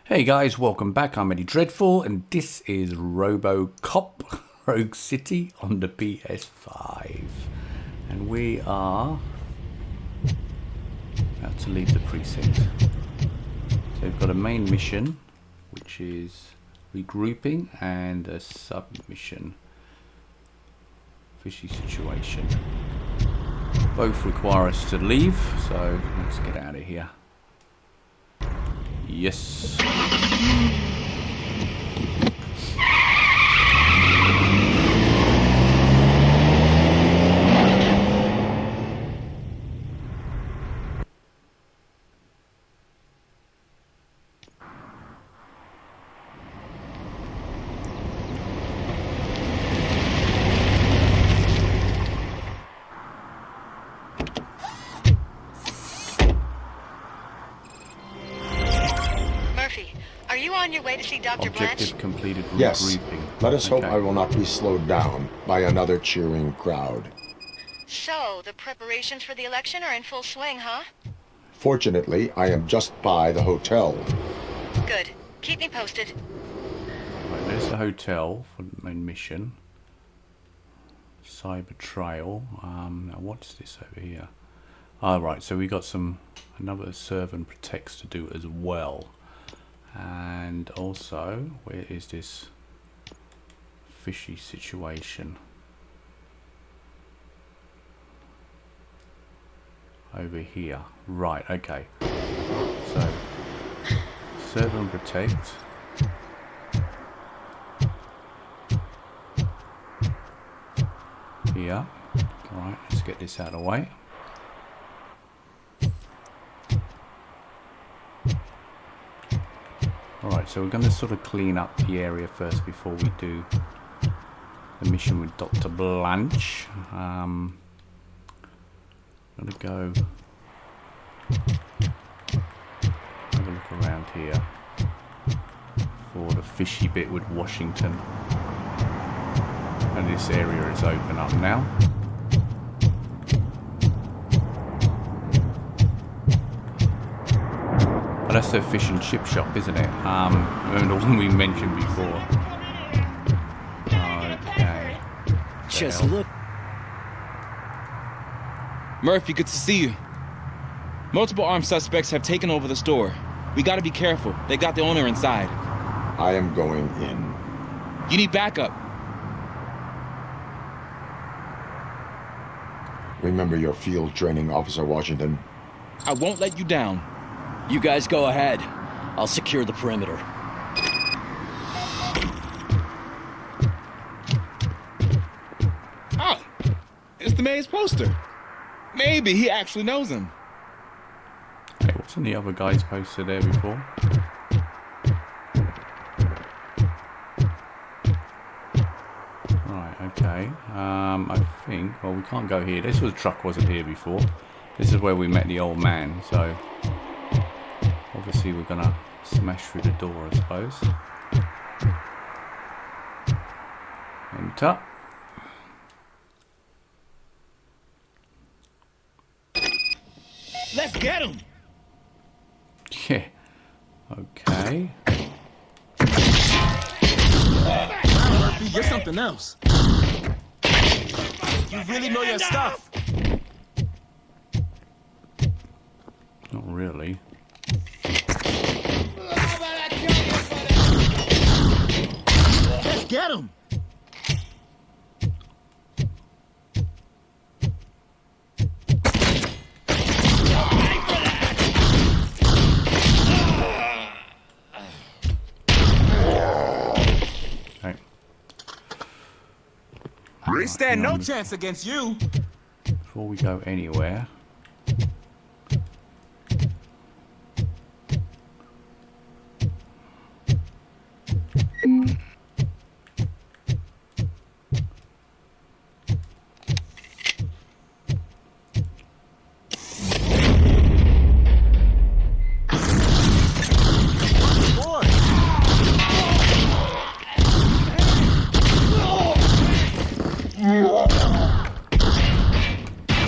Hey guys, welcome back. I'm Eddie Dreadful, and this is Robocop Rogue City on the PS5. And we are about to leave the precinct. So we've got a main mission, which is regrouping, and a sub-mission, fishy situation. Both require us to leave, so let's get out of here. Yes. Are you on your way to see Dr. Objective Blanche? completed. Yes. Regrouping. Let us hope I will not be slowed down by another cheering crowd. So, the preparations for the election are in full swing, huh? Fortunately, I am just by the hotel. Good. Keep me posted. Right, there's the hotel for the main mission. Cyber trail. Now what's this over here? Right, so we got another serve and protects to do as well. And also, where is this fishy situation? Over here. Right, okay. So, serve and protect. Here. Right, let's get this out of the way. Alright, so we're going to sort of clean up the area first before we do the mission with Dr. Blanche. I'm going to go have a look around here for the fishy bit with Washington. And this area is open up now. Oh, that's the fish and chip shop, isn't it? The one we mentioned before. Okay. Just look. Murphy, good to see you. Multiple armed suspects have taken over the store. We gotta be careful. They got the owner inside. I am going in. You need backup. Remember your field training, Officer Washington. I won't let you down. You guys go ahead. I'll secure the perimeter. Oh, it's the mayor's poster. Maybe he actually knows him. Hey, wasn't the other guy's poster there before? Right, okay. I think, well, we can't go here. This truck wasn't here before. This is where we met the old man, so obviously we're gonna smash through the door, I suppose. Enter. Let's get him. Yeah. Okay. Murphy, you're something else. You really know your stuff. Not really. Let's get him. Okay. They stand no chance against you. Before we go anywhere.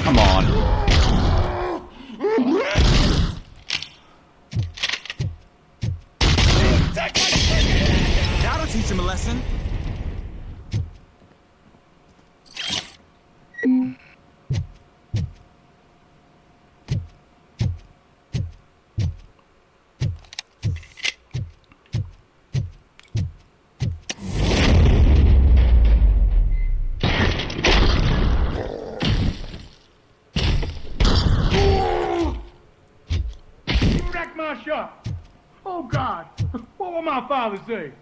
Come on. lesson? My shot. Oh God, what will my father say?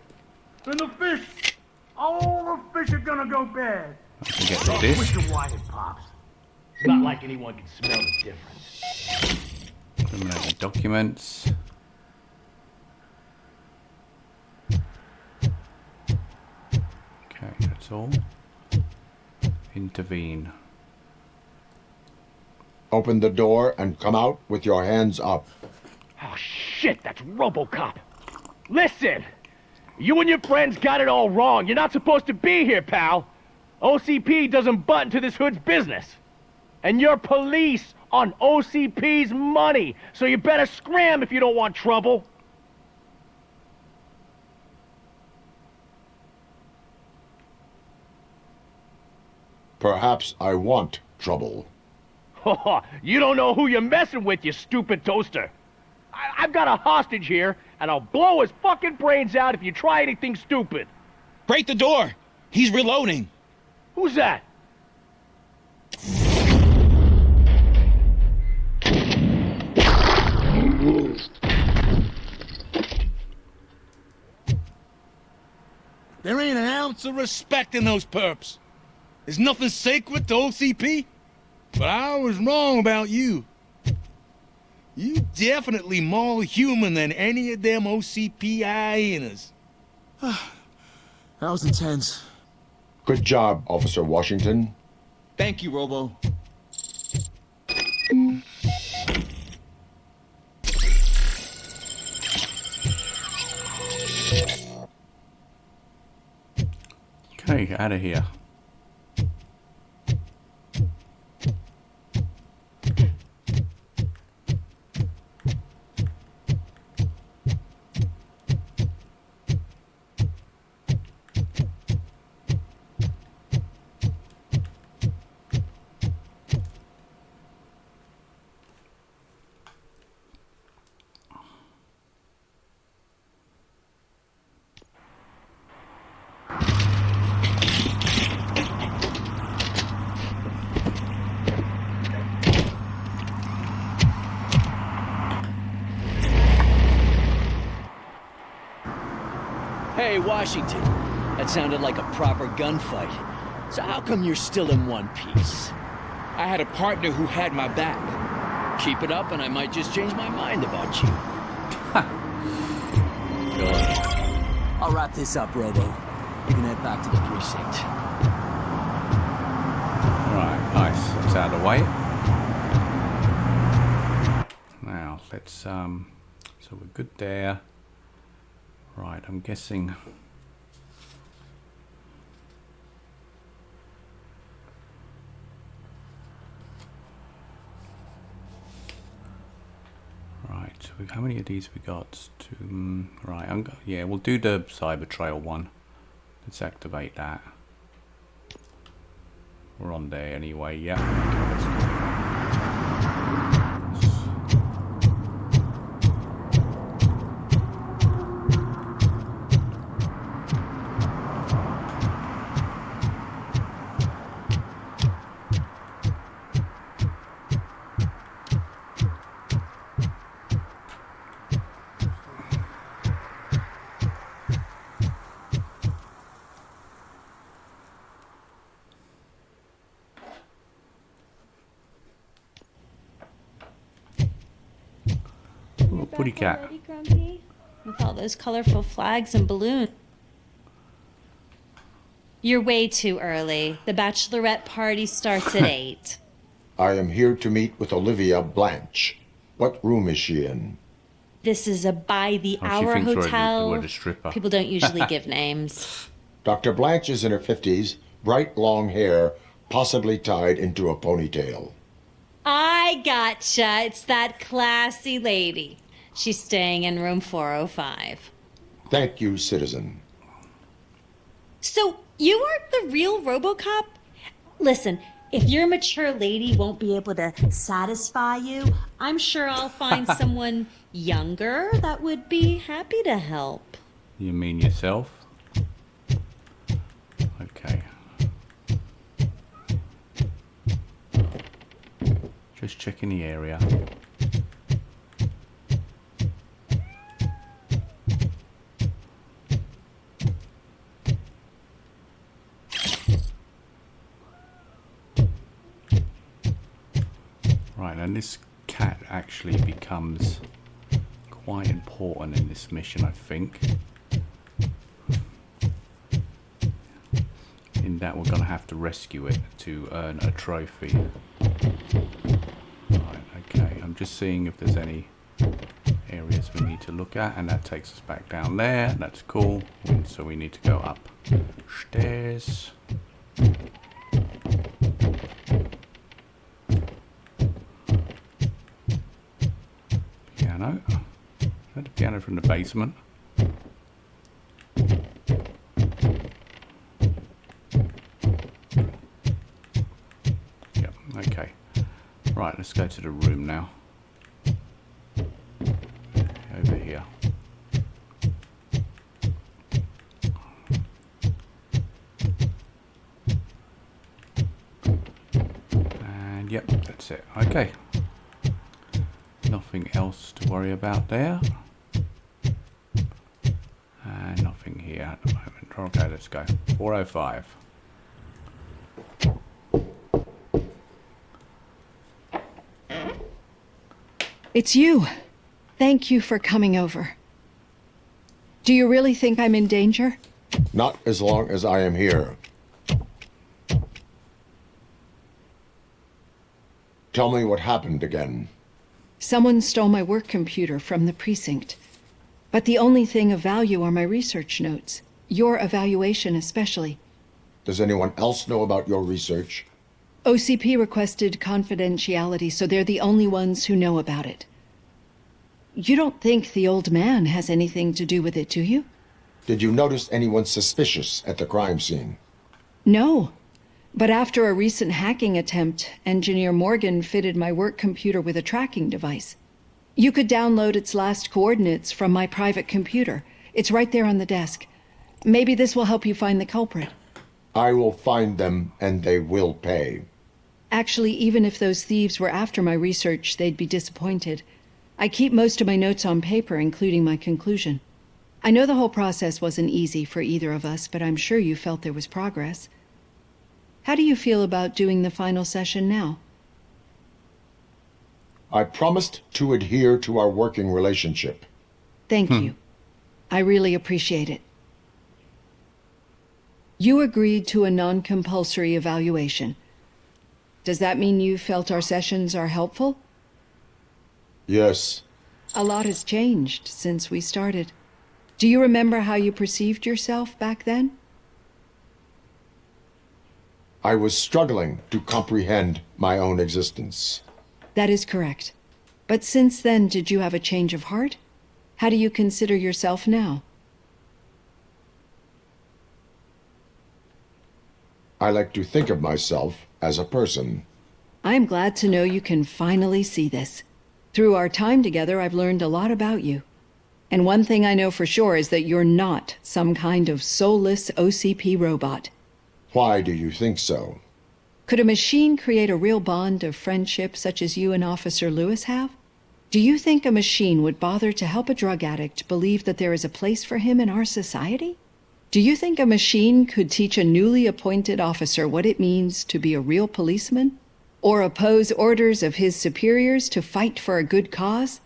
And the fish, all the fish are gonna go bad. I can get rid of this. Push the wine, Pops. It's not like anyone can smell the difference. Eliminating documents. Okay, that's all. Intervene. Open the door and come out with your hands up. Oh shit, that's Robocop. Listen, you and your friends got it all wrong. You're not supposed to be here, pal. OCP doesn't butt into this hood's business. And you're police on OCP's money, so you better scram if you don't want trouble. Perhaps I want trouble. You don't know who you're messing with, you stupid toaster. I've got a hostage here, and I'll blow his fucking brains out if you try anything stupid. Break the door! He's reloading! Who's that? There ain't an ounce of respect in those perps. There's nothing sacred to OCP. But I was wrong about you. You definitely more human than any of them OCP hyenas. That was intense. Good job, Officer Washington. Thank you, Robo. Okay, out of here. Hey, Washington. That sounded like a proper gunfight. So how come you're still in one piece? I had a partner who had my back. Keep it up and I might just change my mind about you. God. I'll wrap this up, Robo. You can head back to the precinct. Right, nice. That's out of the way. Now, let's, so we're good there. Right, I'm guessing... Right, so how many of these we got? Two, right, yeah, we'll do the cyber trail one. Let's activate that. We're on there anyway, yeah. Okay, let's go. Putty cat. With all those colorful flags and balloons. You're way too early. The bachelorette party starts at 8. I am here to meet with Olivia Blanche. What room is she in? This is a by-the-hour hotel. We're the stripper. People don't usually give names. Dr. Blanche is in her 50s, bright long hair, possibly tied into a ponytail. I gotcha. It's that classy lady. She's staying in room 405. Thank you, citizen. So, you aren't the real Robocop? Listen, if your mature lady won't be able to satisfy you, I'm sure I'll find someone younger that would be happy to help. You mean yourself? Okay. Just checking the area. Right, and this cat actually becomes quite important in this mission, I think. In that we're going to have to rescue it to earn a trophy. Right, okay, I'm just seeing if there's any areas we need to look at, and that takes us back down there. That's cool. So we need to go up stairs. Piano. Is that the piano from the basement? Yep, okay. Right, let's go to the room now. Over here. And yep, that's it. Okay. Nothing else to worry about there. And nothing here at the moment. Okay, let's go. 405. It's you. Thank you for coming over. Do you really think I'm in danger? Not as long as I am here. Tell me what happened again. Someone stole my work computer from the precinct. But the only thing of value are my research notes. Your evaluation especially. Does anyone else know about your research? OCP requested confidentiality, so they're the only ones who know about it. You don't think the old man has anything to do with it, do you? Did you notice anyone suspicious at the crime scene? No. But after a recent hacking attempt, Engineer Morgan fitted my work computer with a tracking device. You could download its last coordinates from my private computer. It's right there on the desk. Maybe this will help you find the culprit. I will find them, and they will pay. Actually, even if those thieves were after my research, they'd be disappointed. I keep most of my notes on paper, including my conclusion. I know the whole process wasn't easy for either of us, but I'm sure you felt there was progress. How do you feel about doing the final session now? I promised to adhere to our working relationship. Thank you. I really appreciate it. You agreed to a non-compulsory evaluation. Does that mean you felt our sessions are helpful? Yes. A lot has changed since we started. Do you remember how you perceived yourself back then? I was struggling to comprehend my own existence. That is correct. But since then, did you have a change of heart? How do you consider yourself now? I like to think of myself as a person. I am glad to know you can finally see this. Through our time together, I've learned a lot about you. And one thing I know for sure is that you're not some kind of soulless OCP robot. Why do you think so? Could a machine create a real bond of friendship such as you and Officer Lewis have? Do you think a machine would bother to help a drug addict believe that there is a place for him in our society? Do you think a machine could teach a newly appointed officer what it means to be a real policeman? Or oppose orders of his superiors to fight for a good cause?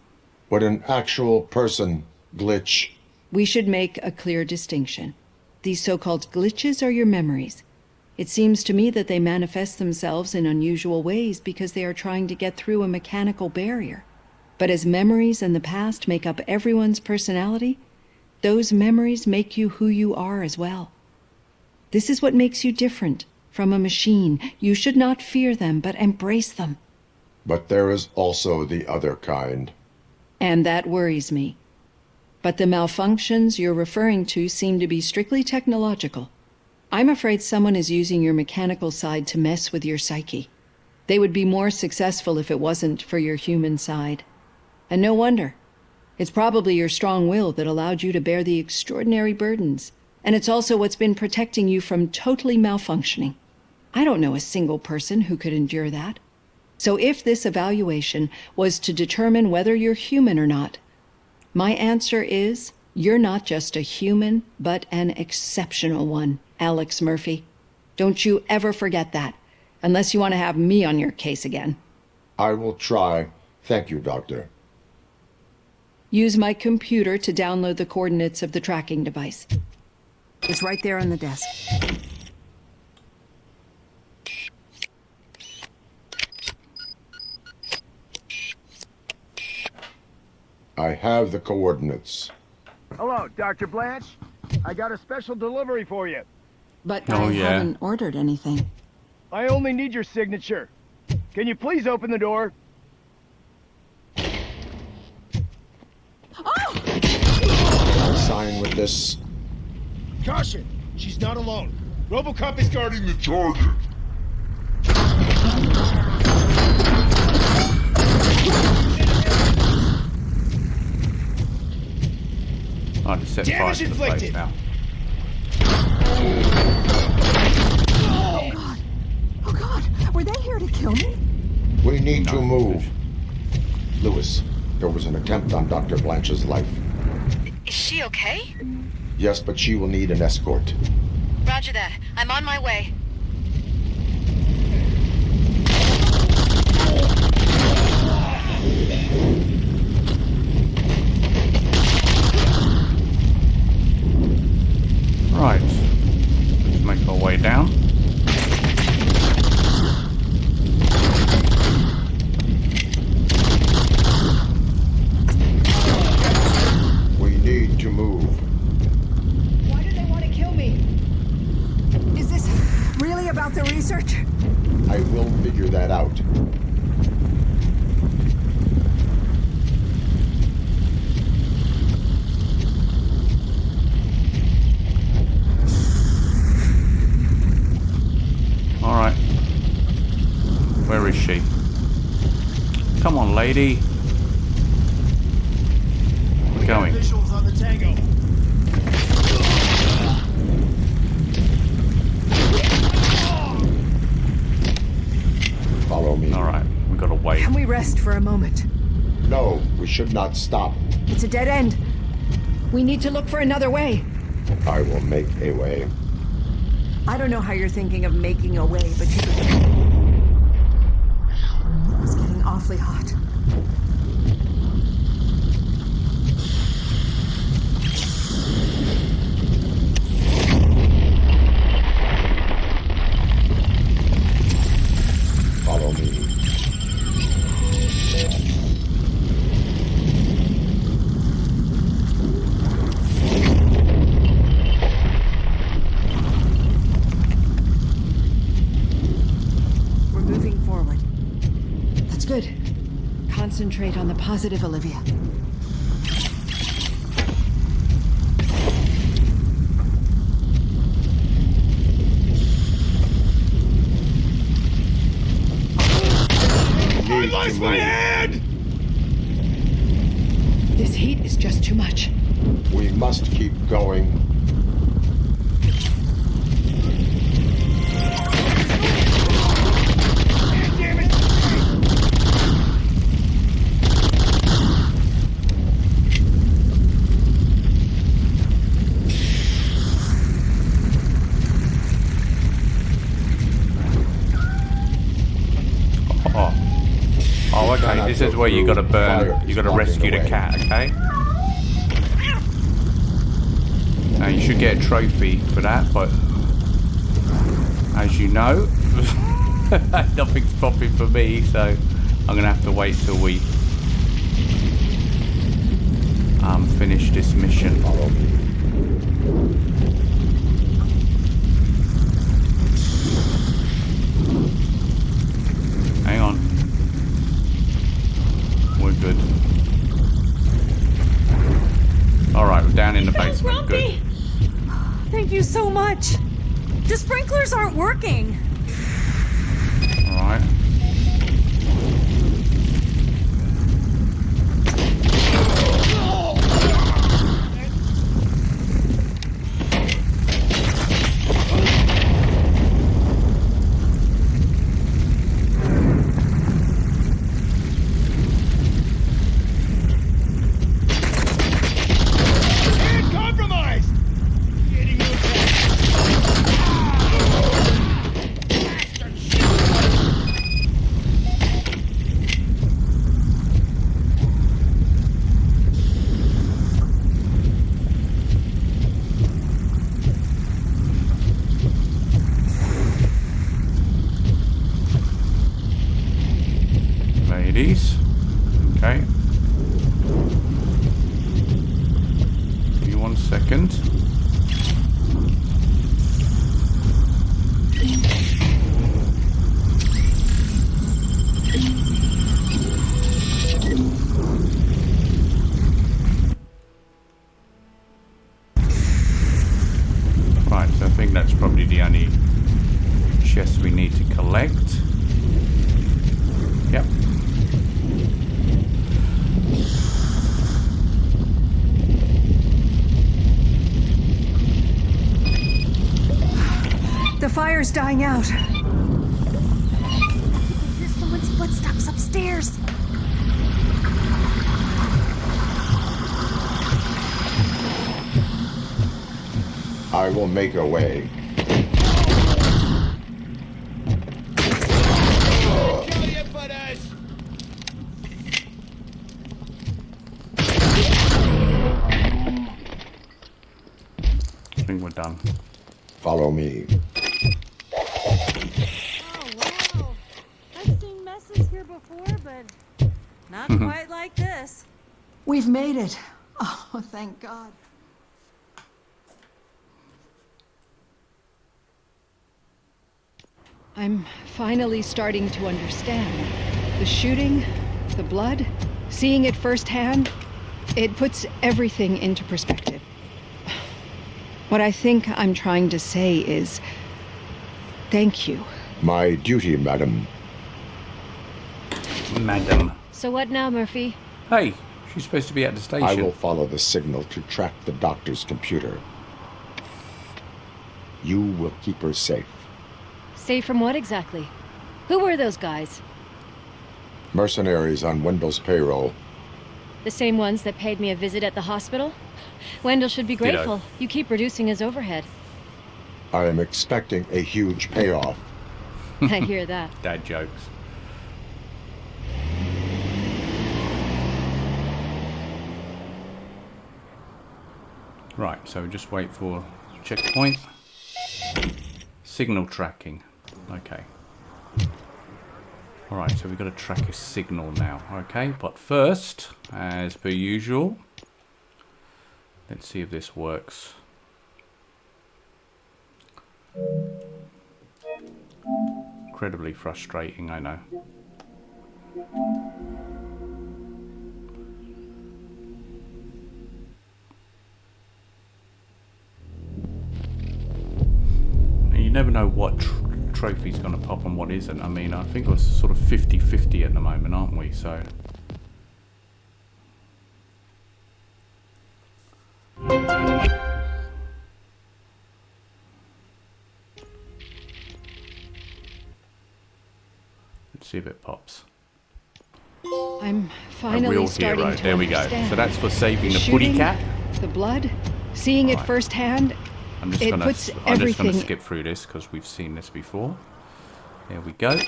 Would an actual person glitch? We should make a clear distinction. These so-called glitches are your memories. It seems to me that they manifest themselves in unusual ways because they are trying to get through a mechanical barrier. But as memories in the past make up everyone's personality, those memories make you who you are as well. This is what makes you different from a machine. You should not fear them, but embrace them. But there is also the other kind. And that worries me. But the malfunctions you're referring to seem to be strictly technological. I'm afraid someone is using your mechanical side to mess with your psyche. They would be more successful if it wasn't for your human side. And no wonder. It's probably your strong will that allowed you to bear the extraordinary burdens. And it's also what's been protecting you from totally malfunctioning. I don't know a single person who could endure that. So if this evaluation was to determine whether you're human or not, my answer is you're not just a human, but an exceptional one, Alex Murphy. Don't you ever forget that, unless you want to have me on your case again. I will try. Thank you, Doctor. Use my computer to download the coordinates of the tracking device. It's right there on the desk. I have the coordinates. Hello, Dr. Blanche. I got a special delivery for you. But Oh, I yeah. haven't ordered anything. I only need your signature. Can you please open the door? Sign with this. Caution! She's not alone. Robocop is guarding the target. I just set fire Damage to the place inflicted. now. Oh God, were they here to kill me? We need to move. Lewis, there was an attempt on Dr. Blanche's life. Is she okay? Yes, but she will need an escort. Roger that. I'm on my way. Right. Let's make our way down. We need to move. Why do they want to kill me? Is this really about the research? I will figure that out. Alright. Where is she? Come on, lady. We're going. Visuals on the tango. Follow me. Alright, we gotta wait. Can we rest for a moment? No, we should not stop. It's a dead end. We need to look for another way. I will make a way. I don't know how you're thinking of making a way, but you... It's getting awfully hot. Follow me. We're moving forward. That's good. Concentrate on the positive, Olivia. Need to Lost my move. hand! This heat is just too much. We must keep going. Damn it! Oh. Oh, okay. Cannot This go is where you gotta through. burn. Fire You is gotta blocking rescue the the way. cat, okay? Now you should get a trophy for that, but as you know, nothing's popping for me, so I'm gonna have to wait till we finish this mission. Follow me. Hang on. We're good. Alright, we're down in the basement. Good. Thank you so much. The sprinklers aren't working. Alright. Ladies. Okay. Give me 1 second. Right, so I think that's probably the only chest we need to collect. Yep. The fire's dying out. There's someone's footsteps upstairs. I will make a way. I think we're done. Follow me. Oh, wow. I've seen messes here before, but not quite like this. We've made it. Oh, thank God. I'm finally starting to understand. The shooting, the blood, seeing it firsthand, it puts everything into perspective. What I think I'm trying to say is, thank you. My duty, madam. Madam. So what now, Murphy? Hey, she's supposed to be at the station. I will follow the signal to track the doctor's computer. You will keep her safe. Safe from what exactly? Who were those guys? Mercenaries on Wendell's payroll. The same ones that paid me a visit at the hospital? Wendell should be grateful. You keep reducing his overhead. I am expecting a huge payoff. I hear that. Dad jokes. Right, so we just wait for checkpoint. Signal tracking. Okay. Alright, so we've got to track a signal now. Okay, but first, as per usual, let's see if this works. Incredibly frustrating, I know. You never know what trophy's going to pop and what isn't. I mean, I think we're sort of 50-50 at the moment, aren't we? So... let's see if it pops. I'm A finally real starting hero. to There we go. understand. So that's for saving the shooting, putty cat. The blood, seeing it Right. firsthand, I'm just it gonna puts I'm just everything. gonna skip through this because we've seen this before. There we go.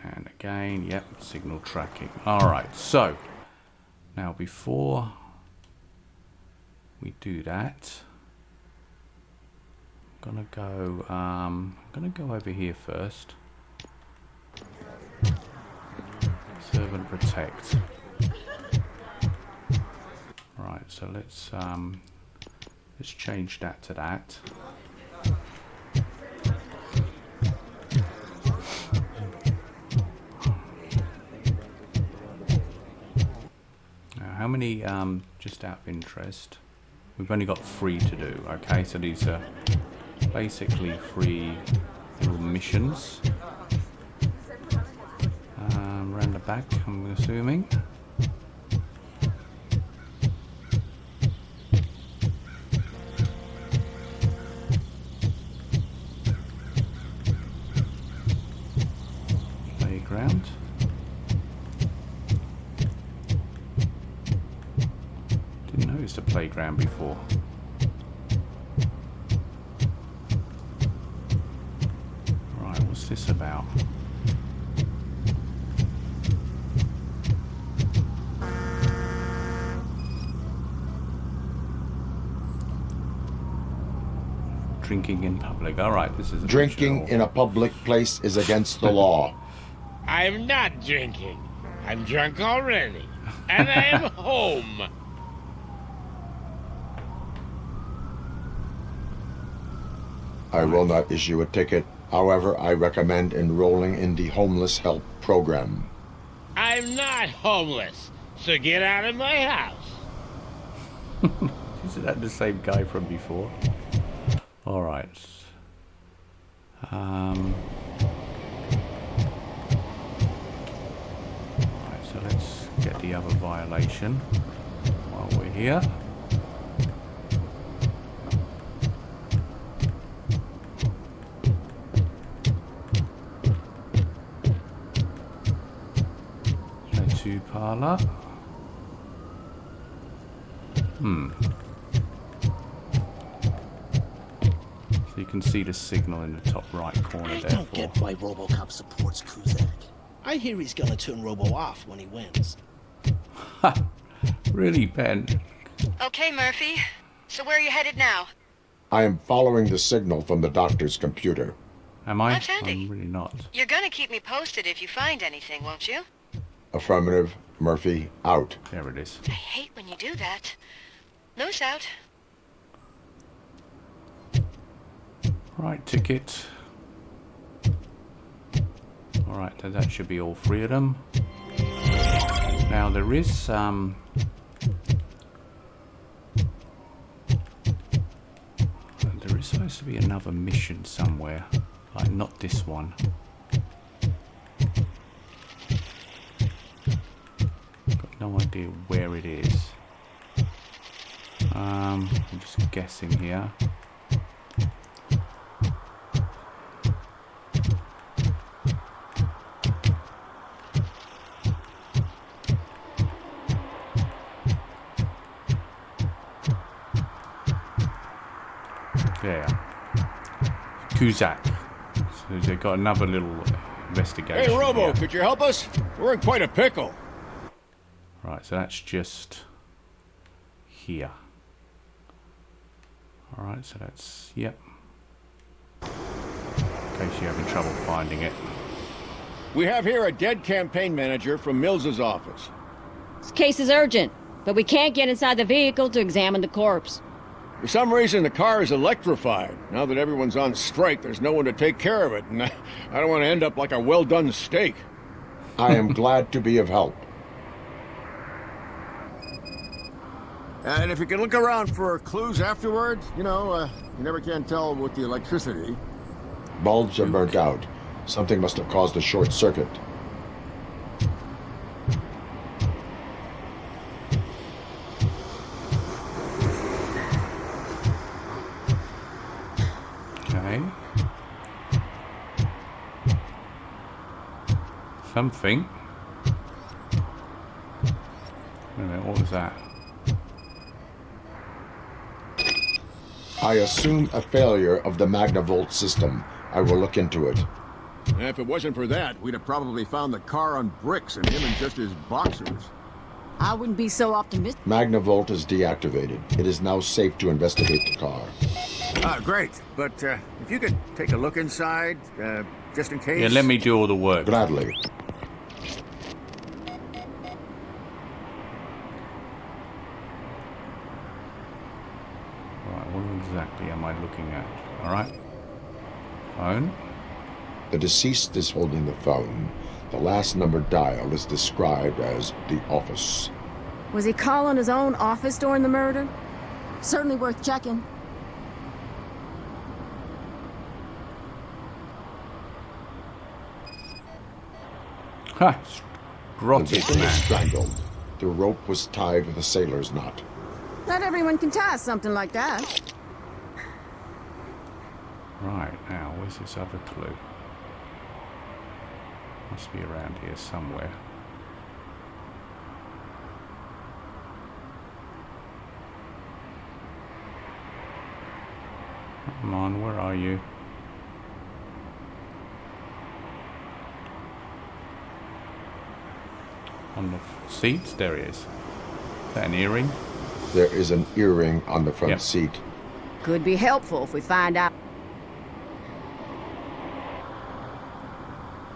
And again, yep, signal tracking. Alright, so now before we do that, I'm gonna go over here first. Serve and protect. Right, so let's change that to that. Now, how many, just out of interest, we've only got 3 to do, okay, so these are basically 3 little missions. Around the back, I'm assuming. Playground. Didn't notice the playground before. Right, what's this about? Drinking in public. All right, this is a Drinking in a public place is against the law. I'm not drinking. I'm drunk already. And I am home. I will not issue a ticket. However, I recommend enrolling in the homeless help program. I'm not homeless, so get out of my house. Isn't that the same guy from before? All right. Right, so let's get the other violation while we're here. Tattoo parlor. So you can see the signal in the top right corner there. I don't get why Robocop supports Kuzak. I hear he's gonna turn Robo off when he wins. Really, Ben? Okay, Murphy. So where are you headed now? I am following the signal from the doctor's computer. Am I? That's handy. I'm really not. You're gonna keep me posted if you find anything, won't you? Affirmative. Murphy, out. There it is. I hate when you do that. Loose out. Right, ticket. Alright, that should be all 3 of them. Now there is there is supposed to be another mission somewhere. Like not this one. Got no idea where it is. I'm just guessing here. There. Kuzak. So they've got another little investigation. Hey, Robo, here. could you help us? We're in quite a pickle. Right, so that's just here. Alright, so that's, yep. In case you're having trouble finding it. We have here a dead campaign manager from Mills's office. This case is urgent, but we can't get inside the vehicle to examine the corpse. For some reason, the car is electrified. Now that everyone's on strike, there's no one to take care of it, and I don't want to end up like a well-done steak. I am glad to be of help. And if you can look around for clues afterwards, you know, you never can tell with the electricity. Bulbs are burnt out. Something must have caused a short circuit. Okay. Something. Wait a minute, what was that? I assume a failure of the Magnavolt system. I will look into it. And if it wasn't for that, we'd have probably found the car on bricks and him in just his boxers. I wouldn't be so optimistic. Magnavolt is deactivated. It is now safe to investigate the car. Great. But if you could take a look inside, just in case... Yeah, let me do all the work. Gladly. Right, what exactly am I looking at? Alright. Phone. The deceased is holding the phone. The last number dialed is described as the office. Was he calling his own office during the murder? Certainly worth checking. Ha! The Grotted victim was man. strangled. The rope was tied with a sailor's knot. Not everyone can tie something like that. Right, now, where's this other clue? Must be around here somewhere. Come on, where are you? On the seats? There he is. Is that an earring? There is an earring on the front seat. Could be helpful if we find out.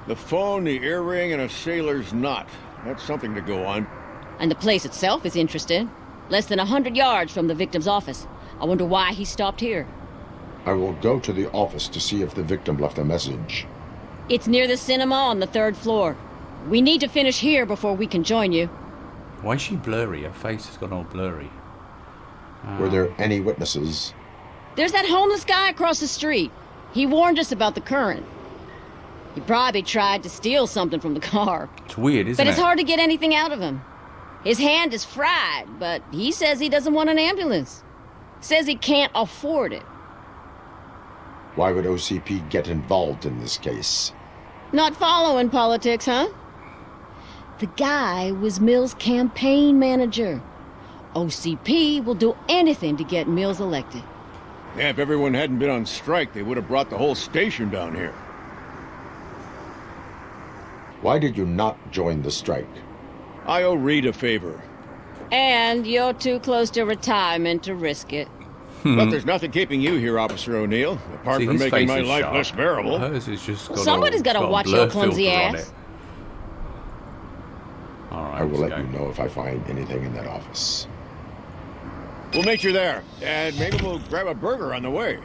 The phone, the earring, and a sailor's knot. That's something to go on. And the place itself is interesting. Less than 100 yards from the victim's office. I wonder why he stopped here. I will go to the office to see if the victim left a message. It's near the cinema on the 3rd floor. We need to finish here before we can join you. Why is she blurry? Her face has gone all blurry. Were there any witnesses? There's that homeless guy across the street. He warned us about the current. He probably tried to steal something from the car. It's weird, isn't it? But it's hard to get anything out of him. His hand is fried, but he says he doesn't want an ambulance. Says he can't afford it. Why would OCP get involved in this case? Not following politics, huh? The guy was Mills' campaign manager. OCP will do anything to get Mills elected. Yeah, if everyone hadn't been on strike, they would have brought the whole station down here. Why did you not join the strike? I owe Reed a favor. And you're too close to retirement to risk it. But there's nothing keeping you here, Officer O'Neill, apart See, from his making face my is life sharp. less bearable. Hers is just got Somebody's got to watch your clumsy ass. Alright, I will let go. you know if I find anything in that office. We'll meet you there, and maybe we'll grab a burger on the way.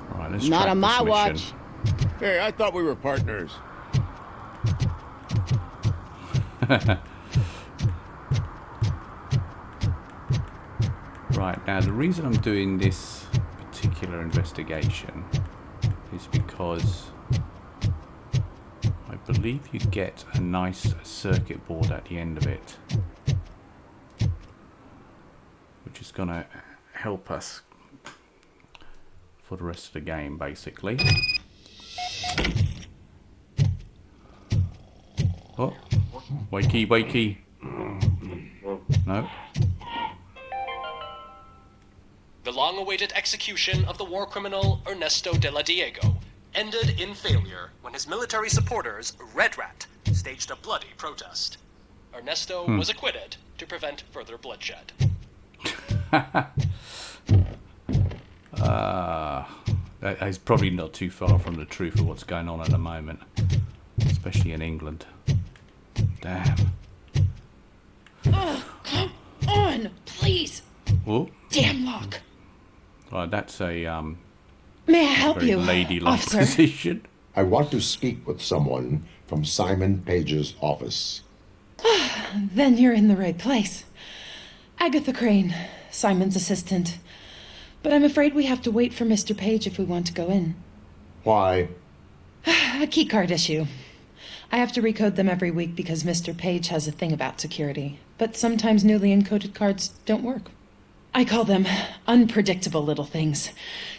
Right, let's Not track on my this watch. mission. Hey, I thought we were partners. Right, now the reason I'm doing this particular investigation is because I believe you get a nice circuit board at the end of it, which is going to help us for the rest of the game, basically. Oh, wakey, wakey. No. The long-awaited execution of the war criminal Ernesto de la Diego ended in failure when his military supporters, Red Rat, staged a bloody protest. Ernesto was acquitted to prevent further bloodshed. That is probably not too far from the truth of what's going on at the moment, especially in England. Damn. Oh, come on, please. Oh. Damn lock. Right, that's a May I help very you, ladylike officer? position. I want to speak with someone from Simon Page's office. Then you're in the right place. Agatha Crane, Simon's assistant. But I'm afraid we have to wait for Mr. Page if we want to go in. Why? A keycard issue. I have to recode them every week because Mr. Page has a thing about security. But sometimes newly encoded cards don't work. I call them unpredictable little things.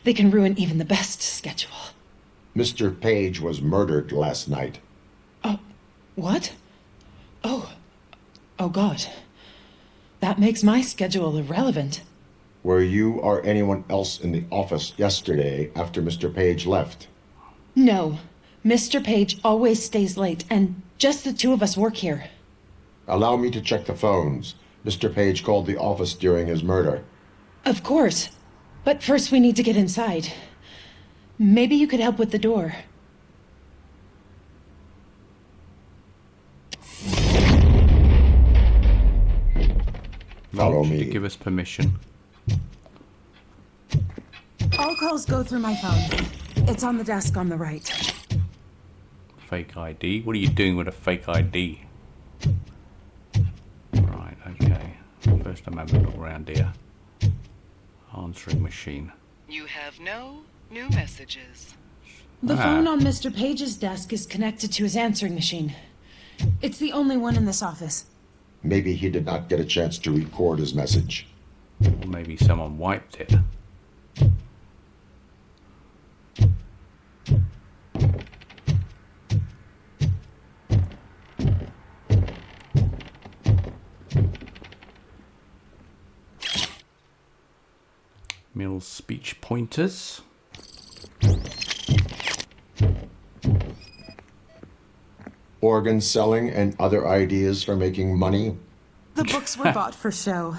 They can ruin even the best schedule. Mr. Page was murdered last night. Oh, what? Oh God. That makes my schedule irrelevant. Were you or anyone else in the office yesterday after Mr. Page left? No. Mr. Page always stays late, and just the two of us work here. Allow me to check the phones. Mr. Page called the office during his murder. Of course. But first we need to get inside. Maybe you could help with the door. Follow Should me. you give us permission? All calls go through my phone. It's on the desk on the right. Fake ID? What are you doing with a fake ID? Right, okay. First I'm having a look around here. Answering machine. You have no new messages. The phone on Mr. Page's desk is connected to his answering machine. It's the only one in this office. Maybe he did not get a chance to record his message. Or maybe someone wiped it. Mill's speech pointers. Organ selling and other ideas for making money? The books were bought for show.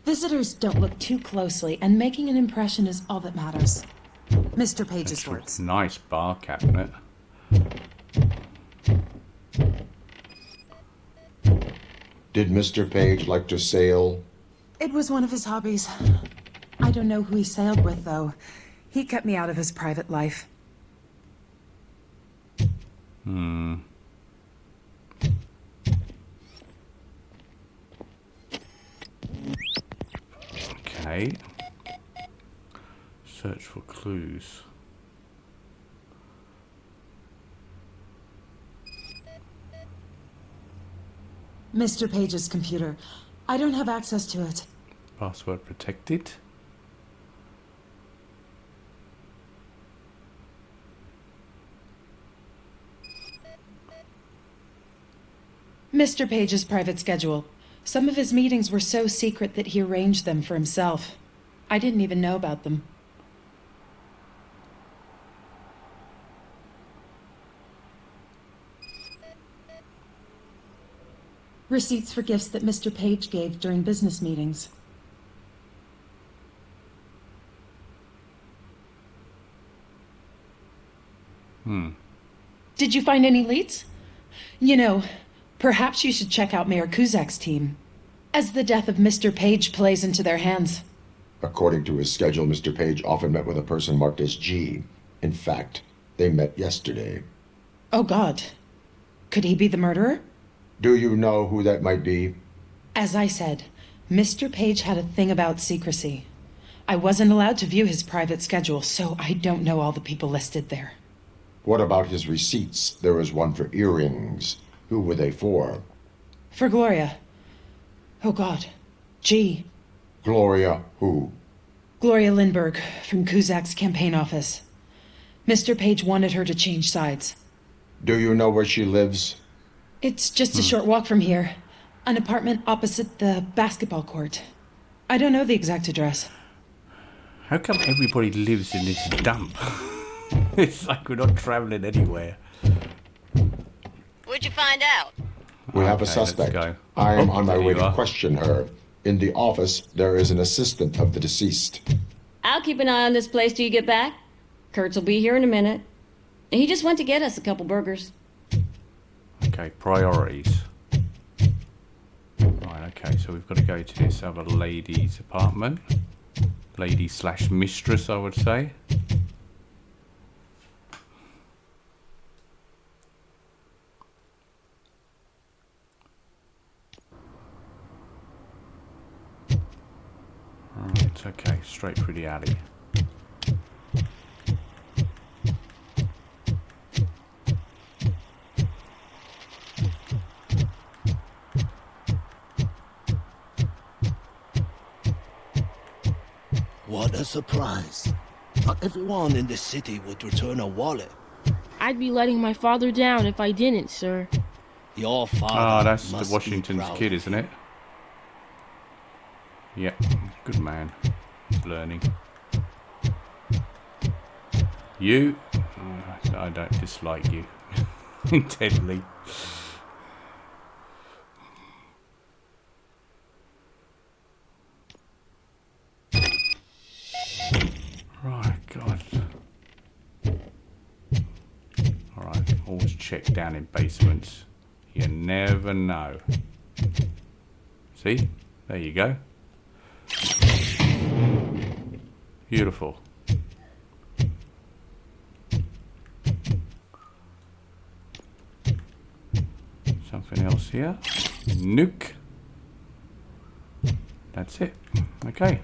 Visitors don't look too closely, and making an impression is all that matters. Mr. Page's words. Nice bar cabinet. Did Mr. Page like to sail? It was one of his hobbies. I don't know who he sailed with, though. He kept me out of his private life. Okay. Search for clues. Mr. Page's computer. I don't have access to it. Password protected. Mr. Page's private schedule. Some of his meetings were so secret that he arranged them for himself. I didn't even know about them. Receipts for gifts that Mr. Page gave during business meetings. Did you find any leads? You know, perhaps you should check out Mayor Kuzak's team, as the death of Mr. Page plays into their hands. According to his schedule, Mr. Page often met with a person marked as G. In fact, they met yesterday. Oh, God. Could he be the murderer? Do you know who that might be? As I said, Mr. Page had a thing about secrecy. I wasn't allowed to view his private schedule, so I don't know all the people listed there. What about his receipts? There was one for earrings. Who were they for? For Gloria. Oh, God. G. Gloria who? Gloria Lindbergh, from Kuzak's campaign office. Mr. Page wanted her to change sides. Do you know where she lives? It's just a short walk from here. An apartment opposite the basketball court. I don't know the exact address. How come everybody lives in this dump? It's like we're not traveling anywhere. What'd you find out? We have a Okay, suspect. let's go. I am on my there way you to are. question her. In the office, there is an assistant of the deceased. I'll keep an eye on this place till you get back. Kurtz will be here in a minute. He just went to get us a couple burgers. Okay, priorities. Right, okay, so we've got to go to this other lady's apartment. Lady/mistress, I would say. Right, okay, straight through the alley. What a surprise. Not everyone in the city would return a wallet. I'd be letting my father down if I didn't, sir. Your father Ah, that's the must Washington's be proud kid, of isn't it? Yep, good man. Learning. You? I don't dislike you. Intently. Right, God. Alright, always check down in basements. You never know. See? There you go. Beautiful. Something else here. Nuke. That's it. Okay.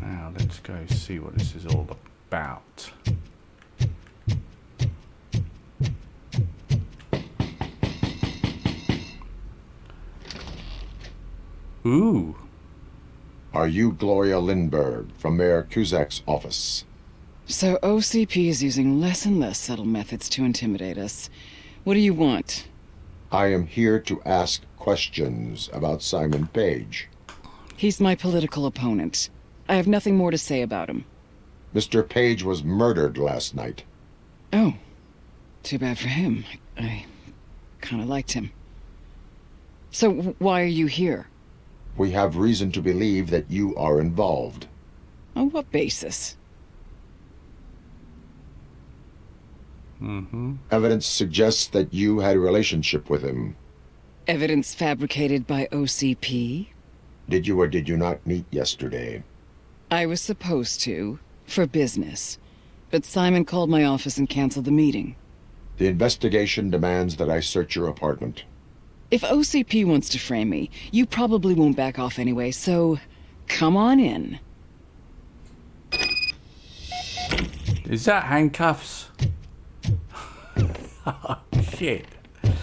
Now let's go see what this is all about. Ooh. Are you Gloria Lindbergh from Mayor Cusack's office? So OCP is using less and less subtle methods to intimidate us. What do you want? I am here to ask questions about Simon Page. He's my political opponent. I have nothing more to say about him. Mr. Page was murdered last night. Oh. Too bad for him. I kind of liked him. So why are you here? We have reason to believe that you are involved. On what basis? Evidence suggests that you had a relationship with him. Evidence fabricated by OCP? Did you or did you not meet yesterday? I was supposed to, for business. But Simon called my office and canceled the meeting. The investigation demands that I search your apartment. If OCP wants to frame me, you probably won't back off anyway, so come on in. Is that handcuffs? Oh, shit.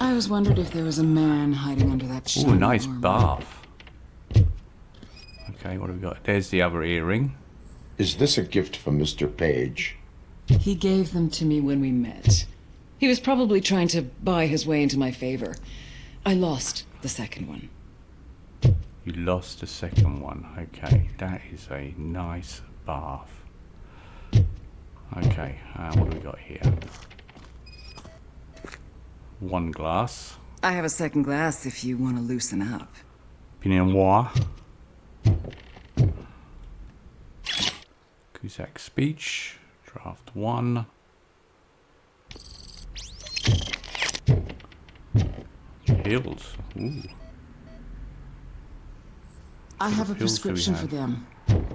I was wondering if there was a man hiding under that shiny Ooh, nice armor. bath. Okay, what have we got? There's the other earring. Is this a gift from Mr. Page? He gave them to me when we met. He was probably trying to buy his way into my favor. I lost the second one. You lost the second one. Okay, that is a nice bath. Okay, what do we got here? One glass. I have a second glass if you want to loosen up. Pinot Noir. Cusack speech. Draft 1. Pills. Ooh. I have a pills do we prescription have? for them.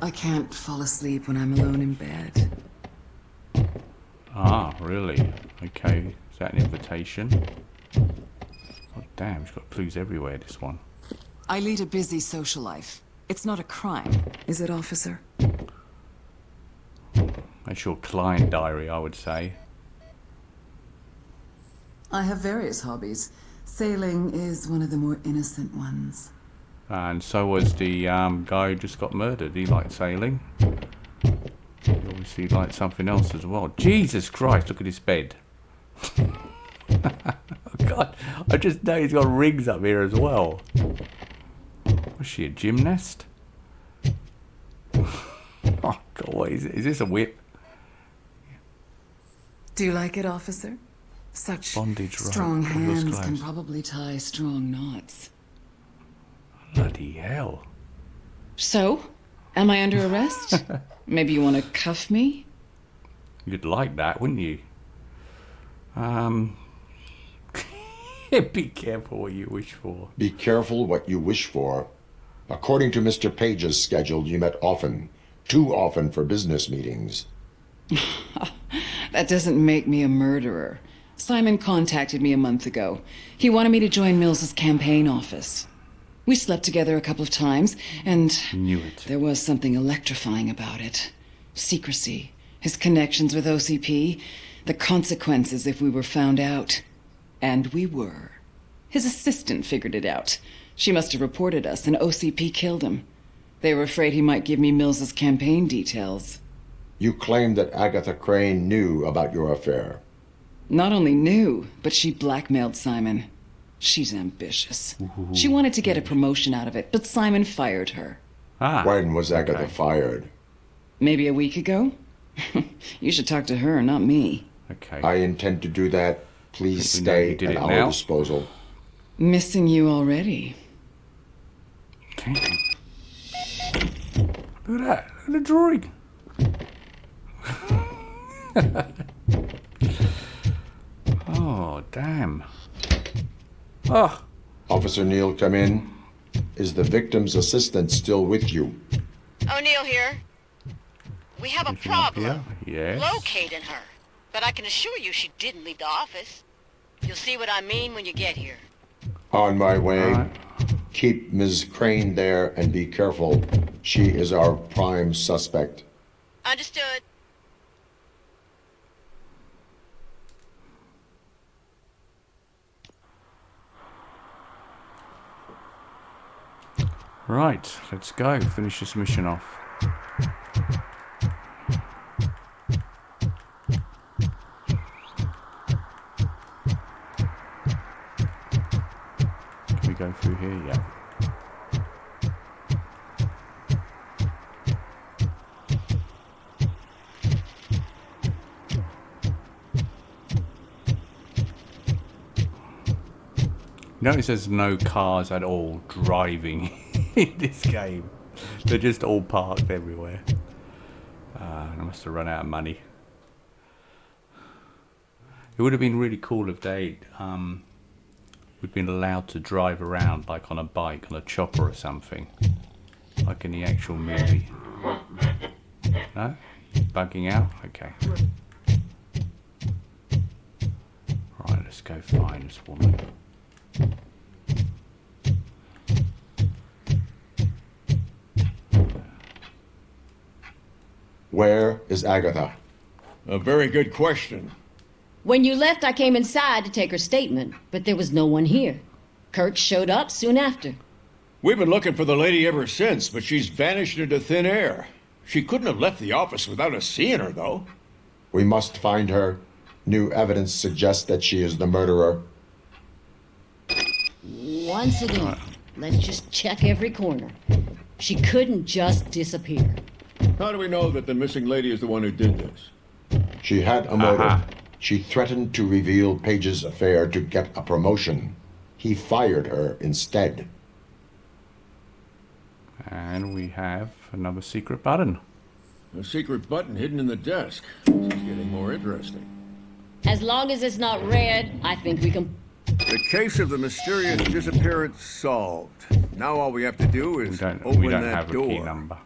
I can't fall asleep when I'm alone in bed. Ah, really? Okay. Is that an invitation? Oh, damn. She's got clues everywhere, this one. I lead a busy social life. It's not a crime, is it, officer? That's your client diary, I would say. I have various hobbies. Sailing is one of the more innocent ones. And so was the guy who just got murdered. He liked sailing. He obviously liked something else as well. Jesus Christ, look at his bed. Oh God, I just know he's got rings up here as well. Was she a gymnast? Oh God, what is it? Is this a whip? Do you like it, officer? Such Bondage rope. strong All those hands can clothes. probably tie strong knots. Bloody hell. So, am I under arrest? Maybe you want to cuff me? You'd like that, wouldn't you? Be careful what you wish for. Be careful what you wish for. According to Mr. Page's schedule, you met often. Too often for business meetings. That doesn't make me a murderer. Simon contacted me a month ago. He wanted me to join Mills's campaign office. We slept together a couple of times, and Knew it. there was something electrifying about it. Secrecy, his connections with OCP, the consequences if we were found out. And we were. His assistant figured it out. She must have reported us, and OCP killed him. They were afraid he might give me Mills's campaign details. You claim that Agatha Crane knew about your affair. Not only knew, but she blackmailed Simon. She's ambitious. She wanted to get a promotion out of it, but Simon fired her. When was Agatha fired? Maybe a week ago? You should talk to her, not me. Okay. I intend to do that. Please Think we know you stay did at it our now? disposal. Missing you already. Damn. Look at that. Look at the drawing. Oh, damn. Oh. Officer Neal, come in. Is the victim's assistant still with you? O'Neill here. We have a problem Yes. locating her, but I can assure you she didn't leave the office. You'll see what I mean when you get here. On my way. Keep Ms. Crane there and be careful. She is our prime suspect. Understood. Right, let's go. Finish this mission off. Can we go through here? Yeah. Notice there's no cars at all driving in this game. They're just all parked everywhere. I must have run out of money. It would have been really cool if they'd we'd been allowed to drive around like on a bike, on a chopper or something. Like in the actual movie. No? Bugging out? Okay. Right, let's go find this woman. Where is Agatha? A very good question. When you left, I came inside to take her statement, but there was no one here. Kirk showed up soon after. We've been looking for the lady ever since, but she's vanished into thin air. She couldn't have left the office without us seeing her, though. We must find her. New evidence suggests that she is the murderer. Once again, let's just check every corner. She couldn't just disappear. How do we know that the missing lady is the one who did this? She had a motive. She threatened to reveal Page's affair to get a promotion. He fired her instead. And we have another secret button. A secret button hidden in the desk. This is getting more interesting. As long as it's not red, I think we can... The case of the mysterious disappearance solved. Now all we have to do is open we don't that have door. a key number.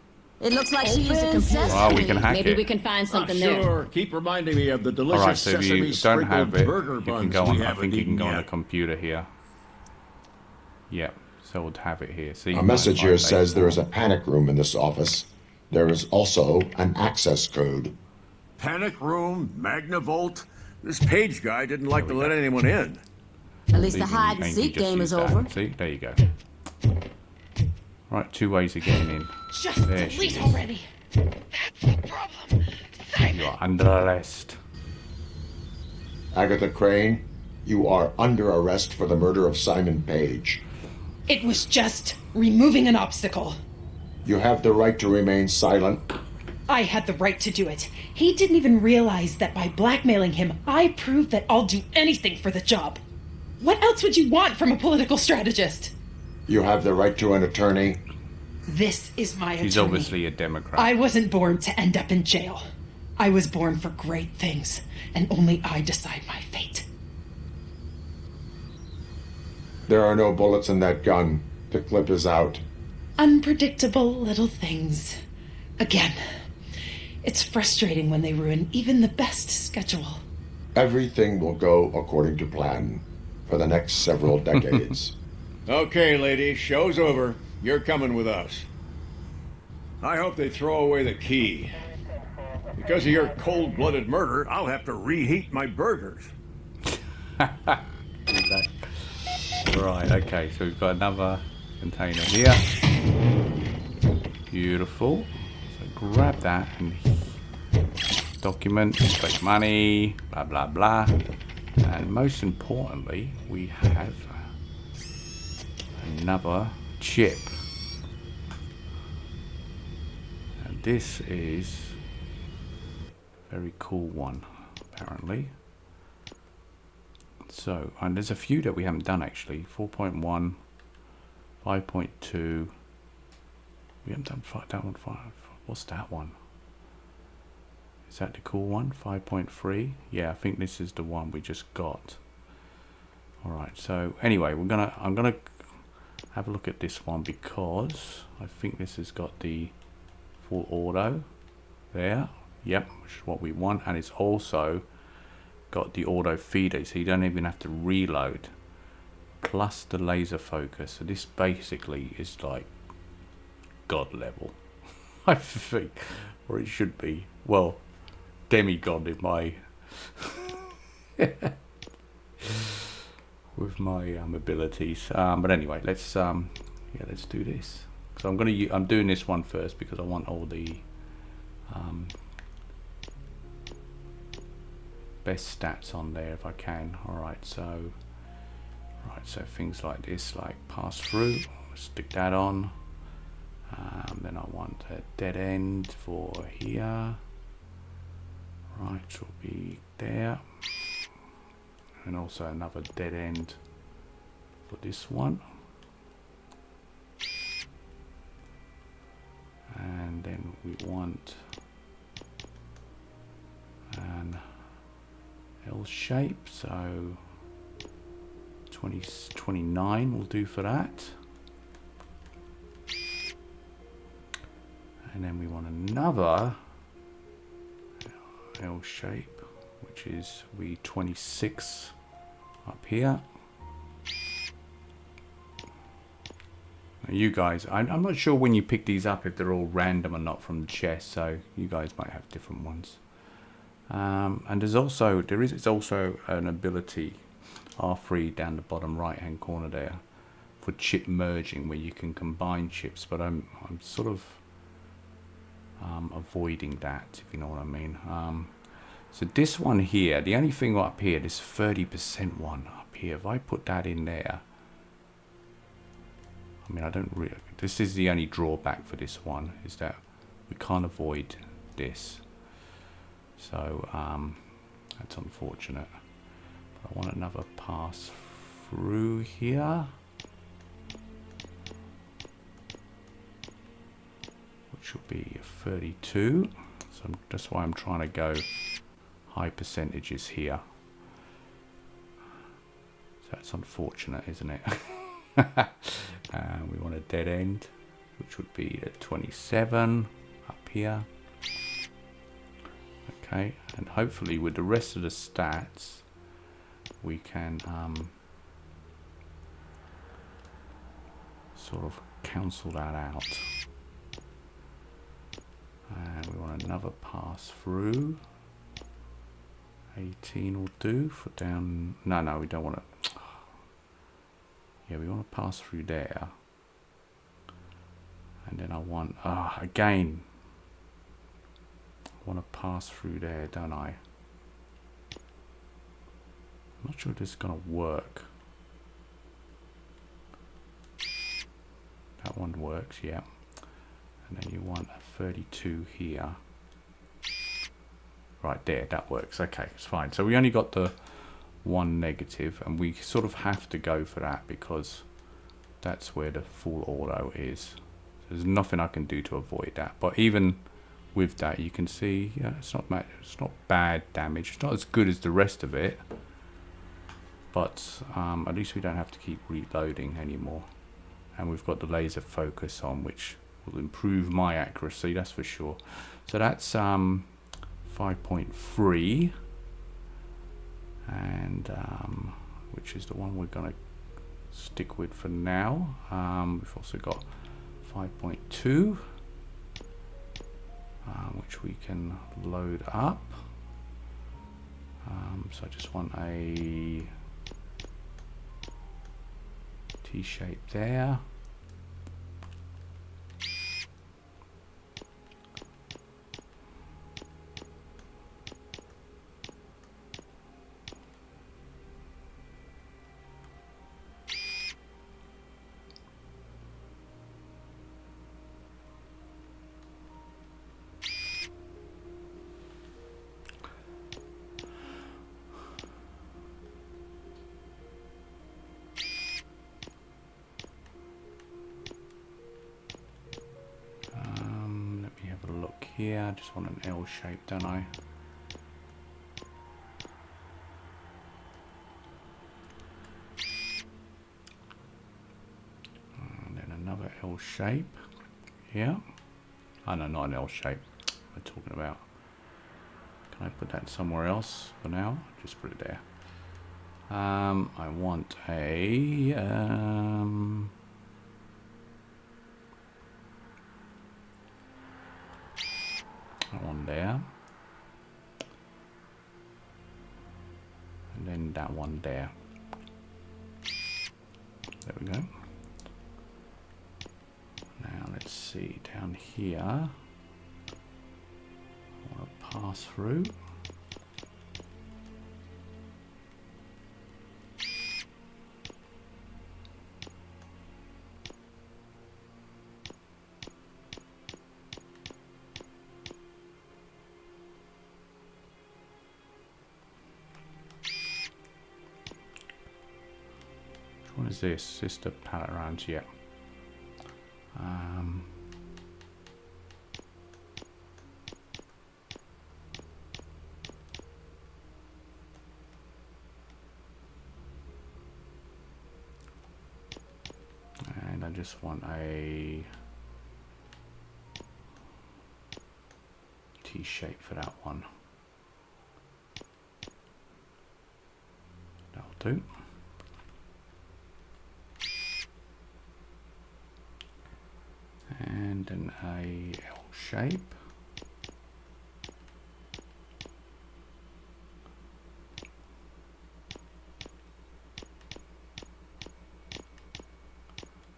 It looks like she used a computer. Well, we can hack Maybe it. we can find something Sure. there. Keep reminding me of the delicious Alright, so if sesame you don't have sprinkled it, burger you can buns go on, we I haven't think you can eaten go on yet. the computer here. Yep, so we'll have it here. See, A message here says there is a panic room in this office. There is also an access code. Panic room, Magnavolt. This Page guy didn't like to let anyone in. At least the hide and seek game is over. See, there you go. Right, 2 ways of getting in. Just there she delete is. already. That's the problem. You are under arrest. Agatha Crane, you are under arrest for the murder of Simon Page. It was just removing an obstacle. You have the right to remain silent. I had the right to do it. He didn't even realize that by blackmailing him, I proved that I'll do anything for the job. What else would you want from a political strategist? You have the right to an attorney. This is my She's attorney. obviously a Democrat. I wasn't born to end up in jail. I was born for great things, and only I decide my fate. There are no bullets in that gun. The clip is out. Unpredictable little things. Again, it's frustrating when they ruin even the best schedule. Everything will go according to plan for the next several decades. Okay, lady, show's over. You're coming with us. I hope they throw away the key. Because of your cold-blooded murder, I'll have to reheat my burgers. Right, okay, so we've got another container here. Beautiful. So grab that and document, take money, blah blah blah. And most importantly, we have another chip. And this is a very cool one, apparently. So, and there's a few that we haven't done actually. 4.1, 5.2. We haven't done that one. What's that one? Is that the cool one? 5.3. Yeah, I think this is the one we just got. All right. So anyway, I'm gonna have a look at this one because I think this has got the full auto there. Yep, which is what we want, and it's also got the auto feeder, so you don't even have to reload, plus the laser focus. So this basically is like god level, I think, or it should be. Well, demigod in my with my abilities. But anyway, let's do this. So I'm doing this one first because I want all the best stats on there if I can. Alright, so things like this, like pass through, stick that on. Then I want a dead end for here. Right, will be there. And also another dead end for this one. And then we want an L shape, so 29 will do for that. And then we want another L shape, which is 26 up here. Now you guys, I'm not sure when you pick these up if they're all random or not from the chest, so you guys might have different ones. And it's also an ability R3 down the bottom right hand corner there for chip merging, where you can combine chips, but I'm sort of avoiding that, if you know what I mean. So this one here, the only thing up here, this 30% one up here, if I put that in there, I mean, I don't really, this is the only drawback for this one, is that we can't avoid this. So that's unfortunate. But I want another pass through here, which will be 32. So that's why I'm trying to go high percentages here. So that's unfortunate, isn't it? We want a dead end, which would be at 27 up here. Okay, and hopefully with the rest of the stats we can sort of cancel that out. And we want another pass through. 18 will do for down. No, we don't want to. Yeah, we want to pass through there. And then I want, again, I want to pass through there, don't I? I'm not sure if this is going to work. That one works, yeah. And then you want a 32 here. Right there, that works. Okay, it's fine. So we only got the one negative, and we sort of have to go for that because that's where the full auto is. There's nothing I can do to avoid that. But even with that, you can see, yeah, it's not bad damage. It's not as good as the rest of it, but at least we don't have to keep reloading anymore. And we've got the laser focus on, which will improve my accuracy, that's for sure. So that's 5.3, and which is the one we're going to stick with for now. We've also got 5.2, which we can load up. So I just want a T-shape there. Here, I just want an L shape, don't I? And then another L shape here. Oh no, not an L shape. We're talking about. Can I put that somewhere else for now? Just put it there. I want a one there, and then that one there. There we go. Now see, down here, I want to pass through. What is this? Is this the pallet rounds? Yeah. And I just want a T-shape for that one. That'll do. And an A L shape.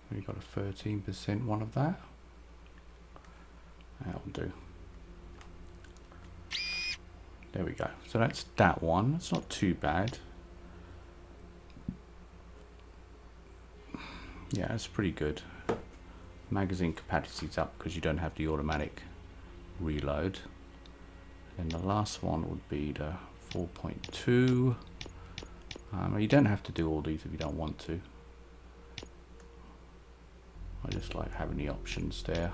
We got a 13% one of that. That'll do. There we go. So that's that one. It's not too bad. Yeah, it's pretty good. Magazine capacity's up because you don't have the automatic reload. And the last one would be the 4.2. You don't have to do all these if you don't want to. I just like having the options there.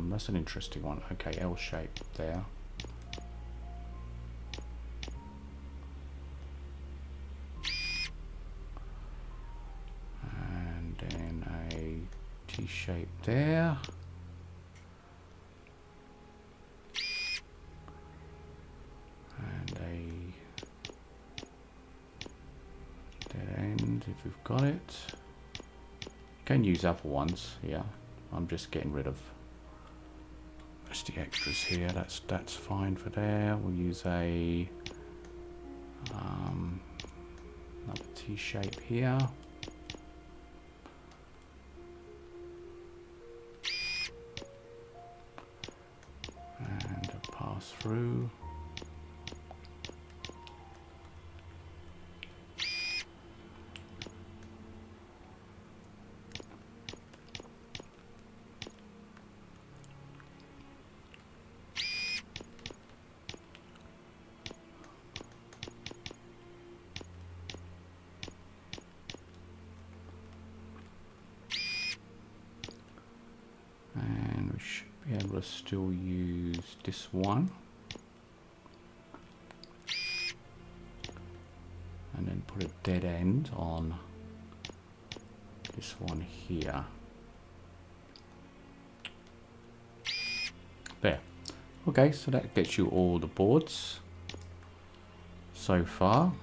That's an interesting one. Okay, L shape there. Shape there, and a dead end if we've got it. Can use other ones. Yeah, I'm just getting rid of just the extras here. That's fine for there. We'll use a another T shape here. Through. And we should be able to still use this one. And then put a dead end on this one here. There. Okay, so that gets you all the boards so far.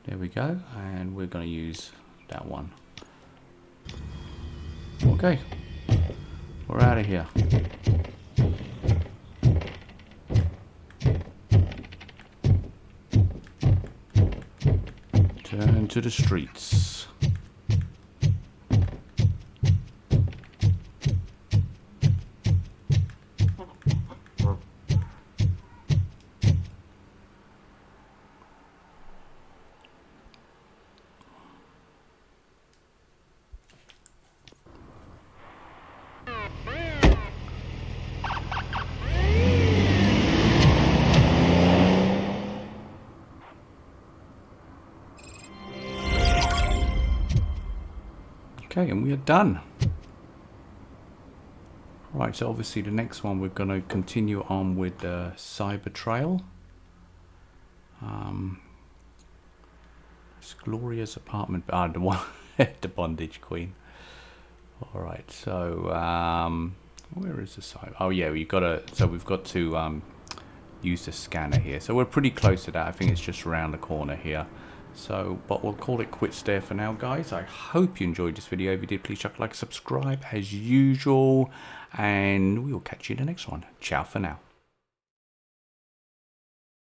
There we go, and we're going to use that one. Okay, we're out of here. Turn to the streets. Okay, and we are done. Right, so obviously the next one we're going to continue on with the cyber trail. It's Gloria's apartment. The one, the bondage queen. All right, so where is the cyber? Oh yeah, we've got to. So we've got to use the scanner here. So we're pretty close to that. I think it's just around the corner here. So, but we'll call it quits there for now, guys. I hope you enjoyed this video. If you did, please chuck a like, subscribe as usual, and we will catch you in the next one. Ciao for now.